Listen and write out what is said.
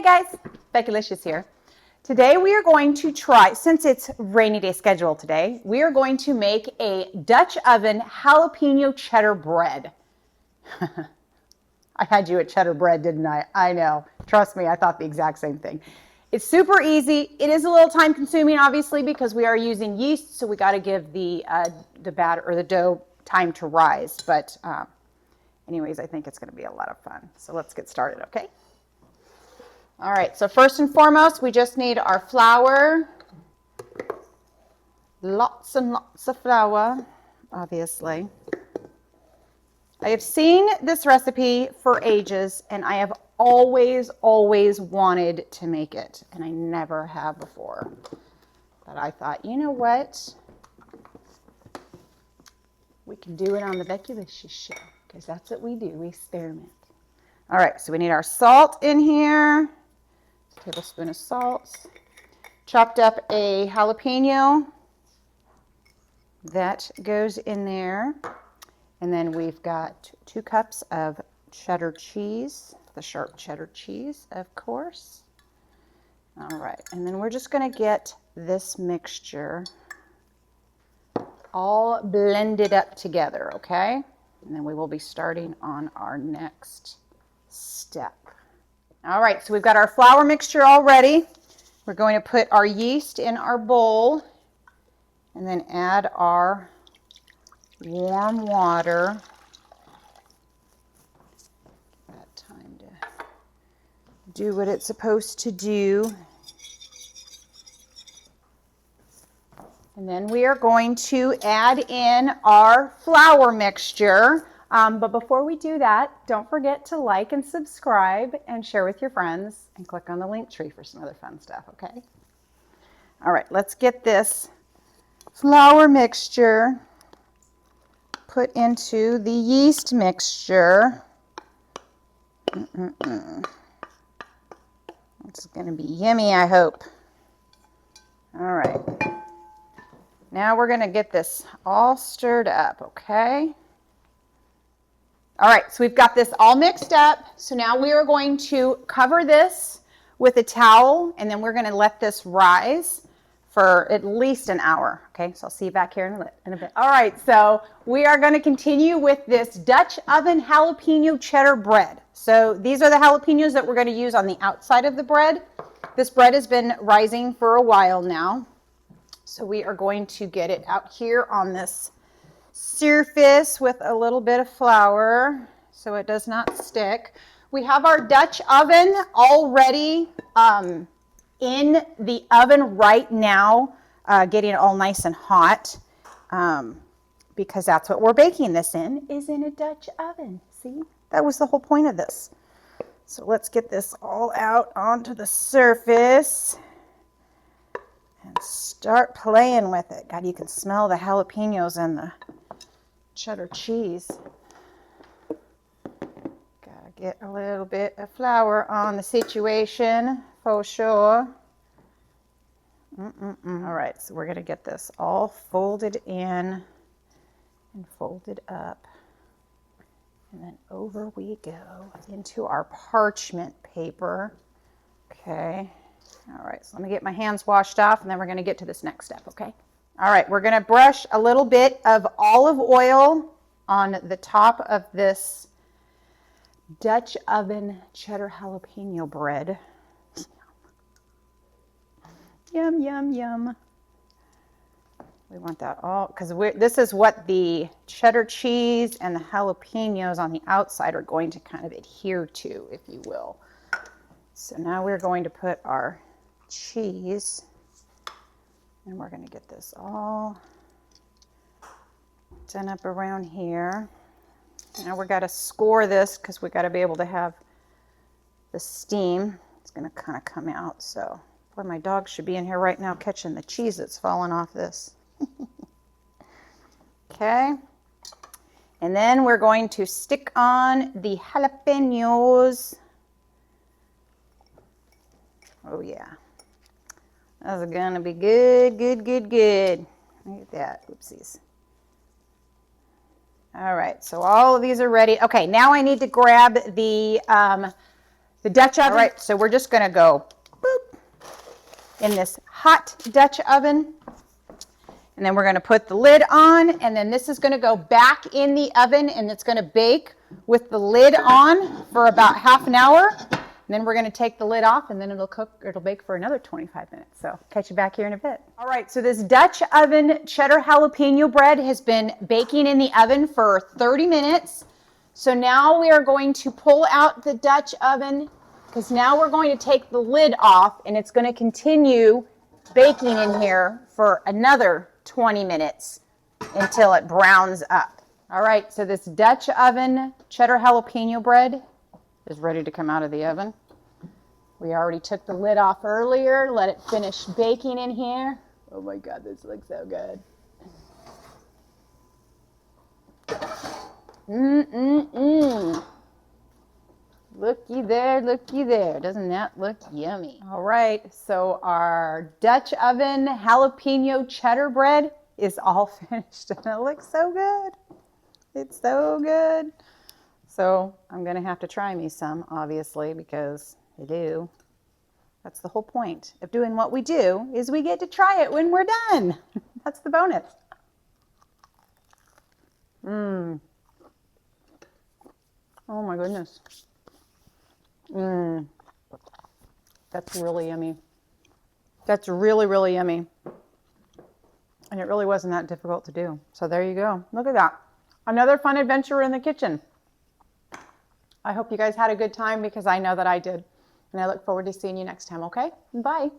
Hey guys, Becki-licious here. Today we are going to try, since it's rainy day schedule today, we are going to make a Dutch oven jalapeno cheddar bread. I had you at cheddar bread, didn't I? I know. Trust me, I thought the exact same thing. It's super easy. It is a little time consuming, obviously, because we are using yeast, so we got to give the batter or the dough time to rise. But anyways, I think it's going to be a lot of fun. So let's get started, okay? All right, so first and foremost, we just need our flour. Lots and lots of flour, obviously. I have seen this recipe for ages, and I have always wanted to make it, and I never have before. But I thought, you know what? We can do it on the Becki-licious show, because that's what we do. We experiment. All right, so we need our salt in here. Tablespoon of salt. Chopped up a jalapeno. That goes in there. And then we've got 2 cups of cheddar cheese, the sharp cheddar cheese, of course. All right, and then we're just going to get this mixture all blended up together, okay? And then we will be starting on our next step. All right, so we've got our flour mixture all ready. We're going to put our yeast in our bowl and then add our warm water. That time to do what it's supposed to do. And then we are going to add in our flour mixture. But before we do that, don't forget to like and subscribe and share with your friends and click on the link tree for some other fun stuff, okay? All right, let's get this flour mixture put into the yeast mixture. It's going to be yummy, I hope. All right. Now we're going to get this all stirred up, okay? All right, so we've got this all mixed up. So now we are going to cover this with a towel, and then we're going to let this rise for at least an hour. Okay, so I'll see you back here in a bit. All right, so we are going to continue with this Dutch oven jalapeno cheddar bread. So these are the jalapenos that we're going to use on the outside of the bread. This bread has been rising for a while now. So we are going to get it out here on this surface with a little bit of flour so it does not stick. We have our Dutch oven already in the oven right now, getting it all nice and hot, because that's what we're baking this in, is in a Dutch oven. See, that was the whole point of this. So let's get this all out onto the surface and start playing with it. God, you can smell the jalapenos and the cheddar cheese. Gotta get a little bit of flour on the situation for sure. All right, so we're gonna get this all folded in and folded up. And then over we go into our parchment paper. Okay. All right, so let me get my hands washed off, and then we're gonna get to this next step, okay? All right, we're gonna brush a little bit of olive oil on the top of this Dutch oven cheddar jalapeno bread. Yum, yum, yum. We want that all, because this is what the cheddar cheese and the jalapenos on the outside are going to kind of adhere to, if you will. So now we're going to put our cheese, and we're going to get this all done up around here. Now we've got to score this because we've got to be able to have the steam. It's going to kind of come out. So, boy, my dog should be in here right now catching the cheese that's falling off this. Okay. And then we're going to stick on the jalapenos. Oh, yeah. Those are going to be good, good, good, good. Look at that. Oopsies. All right, so all of these are ready. Okay, now I need to grab the the Dutch oven. All right, so we're just gonna go boop in this hot Dutch oven. And then we're gonna put the lid on, and then this is gonna go back in the oven, and it's gonna bake with the lid on for about half an hour. And then we're gonna take the lid off, and then it'll bake for another 25 minutes. So catch you back here in a bit. All right, so this Dutch oven cheddar jalapeno bread has been baking in the oven for 30 minutes. So now we are going to pull out the Dutch oven, because now we're going to take the lid off, and it's gonna continue baking in here for another 20 minutes until it browns up. All right, so this Dutch oven cheddar jalapeno bread is ready to come out of the oven. We already took the lid off earlier, let it finish baking in here. Oh my God, this looks so good. Looky there, looky there. Doesn't that look yummy? All right, so our Dutch oven jalapeno cheddar bread is all finished, and it looks so good. It's so good. So I'm gonna have to try me some, obviously, because I do. That's the whole point of doing what we do, is we get to try it when we're done. That's the bonus. Oh my goodness. That's really yummy. That's really, really yummy. And it really wasn't that difficult to do. So there you go. Look at that. Another fun adventure in the kitchen. I hope you guys had a good time, because I know that I did. And I look forward to seeing you next time, okay? Bye.